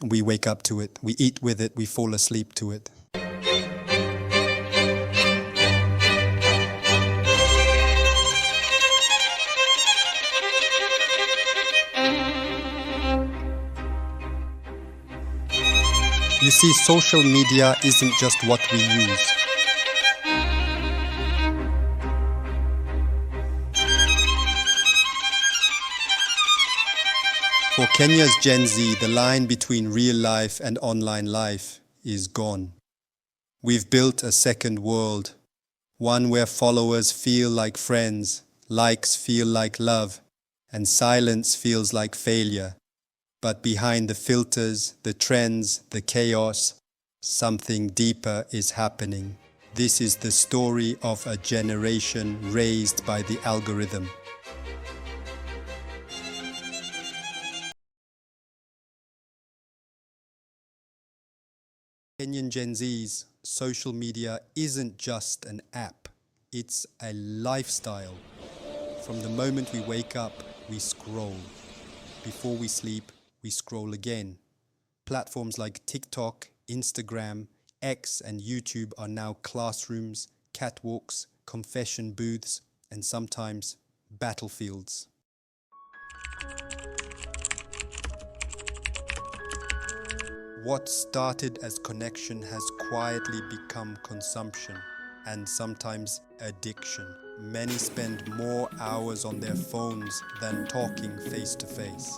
We wake up to it, we eat with it, we fall asleep to it. You see, social media isn't just what we use. For Kenya's Gen Z, the line between real life and online life is gone. We've built a second world, one where followers feel like friends, likes feel like love, and silence feels like failure. But behind the filters, the trends, the chaos, something deeper is happening. This is the story of a generation raised by the algorithm. Kenyan Gen Z's social media isn't just an app, it's a lifestyle. From the moment we wake up, we scroll. Before we sleep, we scroll again. Platforms like TikTok, Instagram, X, and YouTube are now classrooms, catwalks, confession booths, and sometimes battlefields. What started as connection has quietly become consumption and sometimes addiction. Many spend more hours on their phones than talking face to face.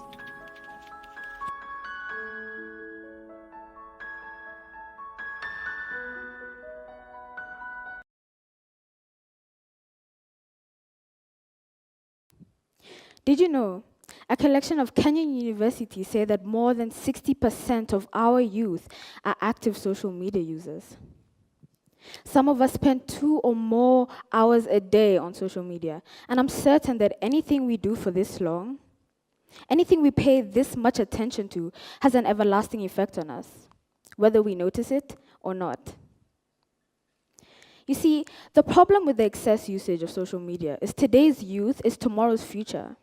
Did you know? A collection of Kenyan universities say that more than 60% of our youth are active social media users. Some of us spend 2 or more hours a day on social media, and I'm certain that anything we do for this long, anything we pay this much attention to, has an everlasting effect on us, whether we notice it or not. You see, the problem with the excess usage of social media is today's youth is tomorrow's future.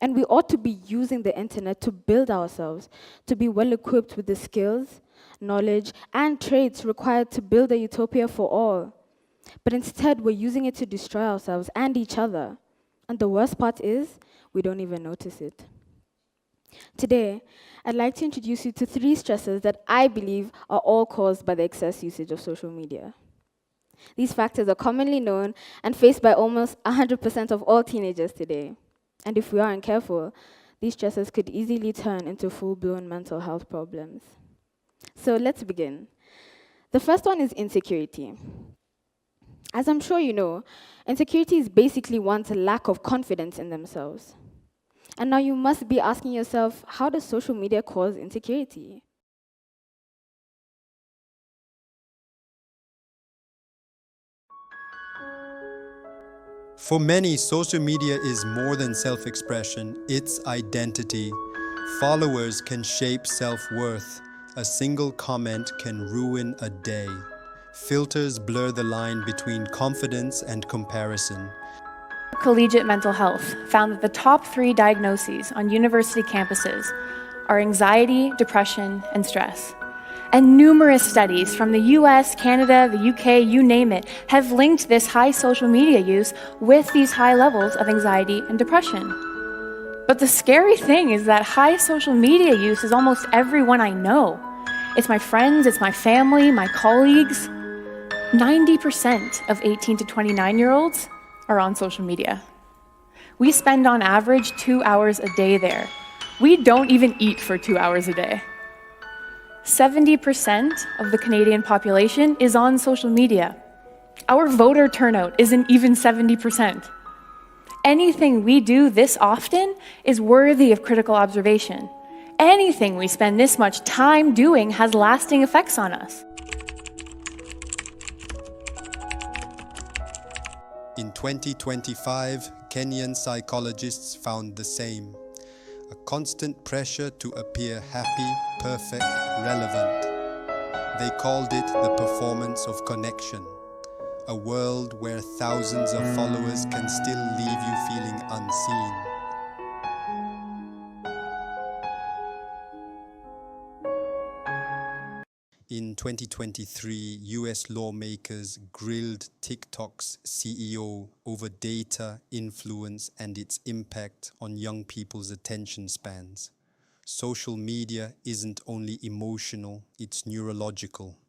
And we ought to be using the internet to build ourselves, to be well equipped with the skills, knowledge, and traits required to build a utopia for all. But instead, we're using it to destroy ourselves and each other. And the worst part is, we don't even notice it. Today, I'd like to introduce you to 3 stresses that I believe are all caused by the excess usage of social media. These factors are commonly known and faced by almost 100% of all teenagers today. And if we aren't careful, these stresses could easily turn into full-blown mental health problems. So let's begin. The first one is insecurity. As I'm sure you know, insecurity is basically one's lack of confidence in themselves. And now you must be asking yourself, how does social media cause insecurity? For many, social media is more than self-expression, it's identity. Followers can shape self-worth. A single comment can ruin a day. Filters blur the line between confidence and comparison. Collegiate Mental Health found that the top 3 diagnoses on university campuses are anxiety, depression, and stress. And numerous studies from the US, Canada, the UK, you name it, have linked this high social media use with these high levels of anxiety and depression. But the scary thing is that high social media use is almost everyone I know. It's my friends, it's my family, my colleagues. 90% of 18 to 29-year-olds are on social media. We spend on average 2 hours a day there. We don't even eat for 2 hours a day. 70% of the Canadian population is on social media. Our voter turnout isn't even 70%. Anything we do this often is worthy of critical observation. Anything we spend this much time doing has lasting effects on us. In 2025, Kenyan psychologists found the same. A constant pressure to appear happy, perfect, relevant. They called it the performance of connection. A world where thousands of followers can still leave you feeling unseen. In 2023, US lawmakers grilled TikTok's CEO over data, influence, and its impact on young people's attention spans. Social media isn't only emotional, it's neurological.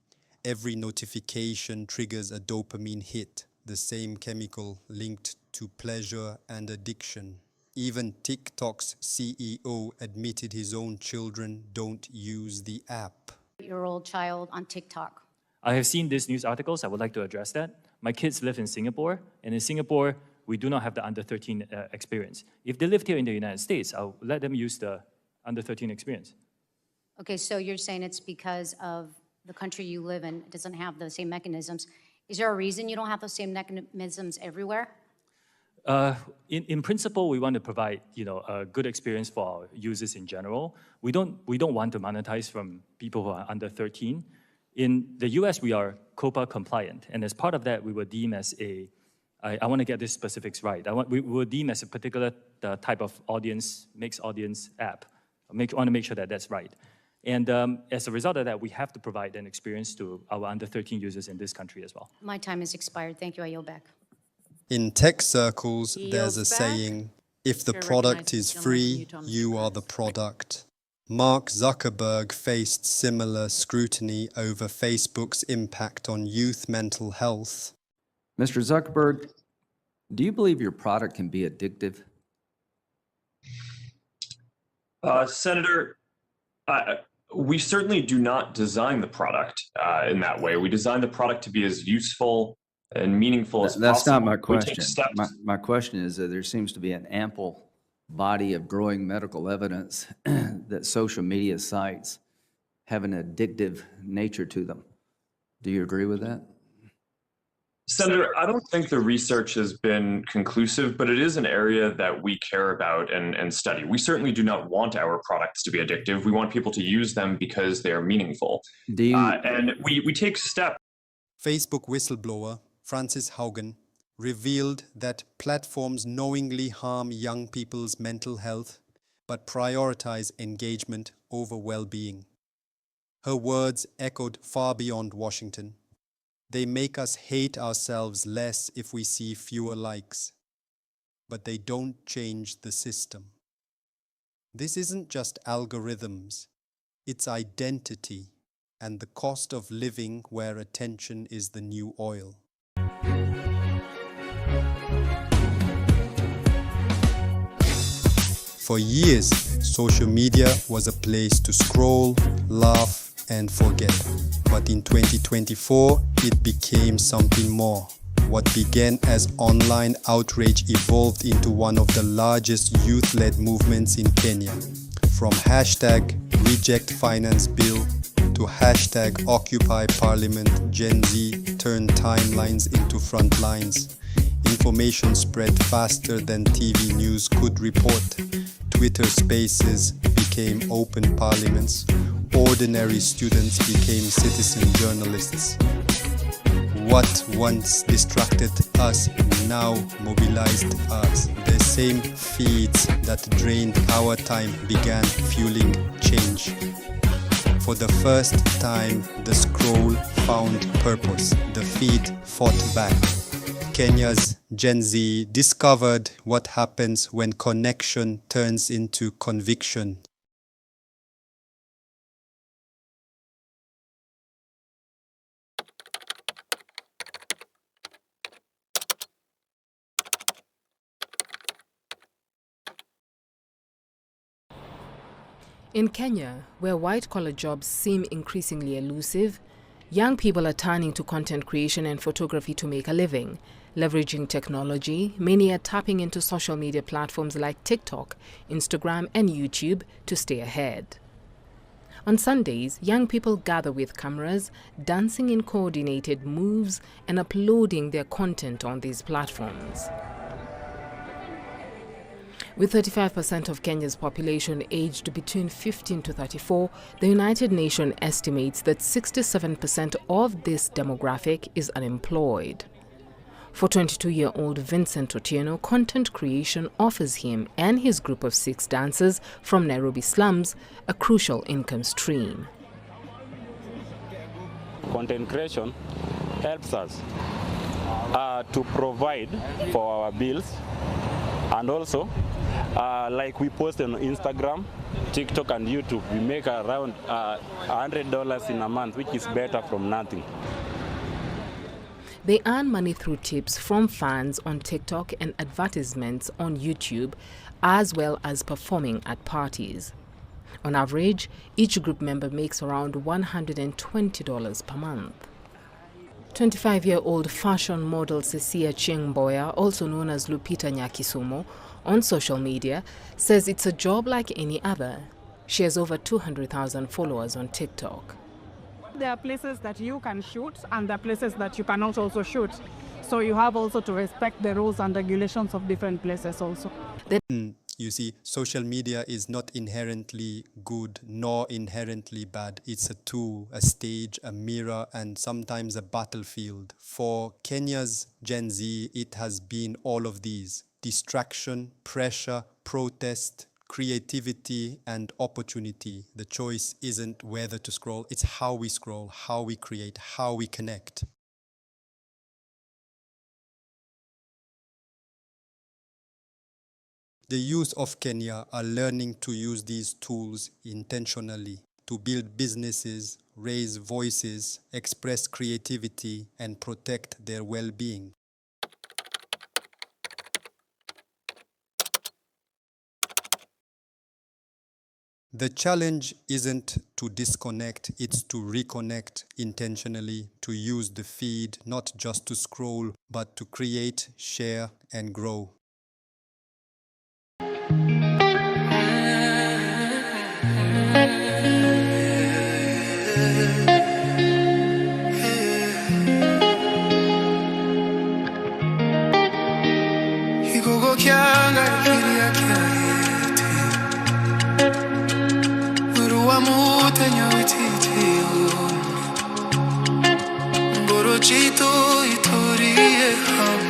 Every notification triggers a dopamine hit, the same chemical linked to pleasure and addiction. Even TikTok's CEO admitted his own children don't use the app. Year-old child on TikTok. I have seen these news articles. I would like to address that. My kids live in Singapore, and in Singapore, we do not have the under 13 experience. If they lived here in the United States, I'll let them use the under 13 experience. Okay, so you're saying it's because of the country you live in doesn't have the same mechanisms. Is there a reason you don't have those same mechanisms everywhere? In principle, we want to provide a good experience for our users in general. We don't want to monetize from people who are under 13. In the US, we are COPPA compliant, and as part of that, we were deemed as I want to get these specifics right. We were deemed as a particular type of audience, mixed audience app. I want to make sure that that's right. And as a result of that, we have to provide an experience to our under 13 users in this country as well. My time has expired. Thank you. I yield back. In tech circles, there's a saying, if the product is free, you are the product. Mark Zuckerberg faced similar scrutiny over Facebook's impact on youth mental health. Mr. Zuckerberg, do you believe your product can be addictive? Senator, we certainly do not design the product in that way. We design the product to be as useful and meaningful as possible. That's not my question. My question is that there seems to be an ample body of growing medical evidence that social media sites have an addictive nature to them. Do you agree with that? Senator, I don't think the research has been conclusive, but it is an area that we care about and study. We certainly do not want our products to be addictive. We want people to use them because they are meaningful. And we take steps. Facebook whistleblower Frances Haugen revealed that platforms knowingly harm young people's mental health, but prioritize engagement over well-being. Her words echoed far beyond Washington. They make us hate ourselves less if we see fewer likes, but they don't change the system. This isn't just algorithms, it's identity and the cost of living where attention is the new oil. For years, social media was a place to scroll, laugh, and forget. But in 2024, it became something more. What began as online outrage evolved into one of the largest youth-led movements in Kenya. From hashtag Reject Finance Bill to hashtag Occupy Parliament, Gen Z turned timelines into front lines. Information spread faster than TV news could report. Twitter Spaces became open parliaments. Ordinary students became citizen journalists. What once distracted us now mobilized us. The same feeds that drained our time began fueling change. For the first time, the scroll found purpose. The feed fought back. Kenya's Gen Z discovered what happens when connection turns into conviction. In Kenya, where white-collar jobs seem increasingly elusive, young people are turning to content creation and photography to make a living. Leveraging technology, many are tapping into social media platforms like TikTok, Instagram, and YouTube to stay ahead. On Sundays, young people gather with cameras, dancing in coordinated moves, and uploading their content on these platforms. With 35% of Kenya's population aged between 15 to 34, the United Nations estimates that 67% of this demographic is unemployed. For 22-year-old Vincent Otieno, content creation offers him and his group of 6 dancers from Nairobi slums a crucial income stream. content creation helps us to provide for our bills, and also like we post on Instagram, TikTok, and YouTube, we make around $100 in a month, which is better from nothing. They earn money through tips from fans on TikTok and advertisements on YouTube, as well as performing at parties. On average, each group member makes around $120 per month. 25-year-old fashion model Cecilia Chingboya, also known as Lupita Nyakisumo, on social media, says it's a job like any other. She has over 200,000 followers on TikTok. There are places that you can shoot and there are places that you cannot also shoot. So you have also to respect the rules and regulations of different places also. You see, social media is not inherently good nor inherently bad. It's a tool, a stage, a mirror, and sometimes a battlefield. For Kenya's Gen Z, it has been all of these: distraction, pressure, protest, creativity, and opportunity. The choice isn't whether to scroll, it's how we scroll, how we create, how we connect. The youth of Kenya are learning to use these tools intentionally to build businesses, raise voices, express creativity, and protect their well-being. The challenge isn't to disconnect, it's to reconnect intentionally, to use the feed not just to scroll, but to create, share, and grow. Chito itorie ham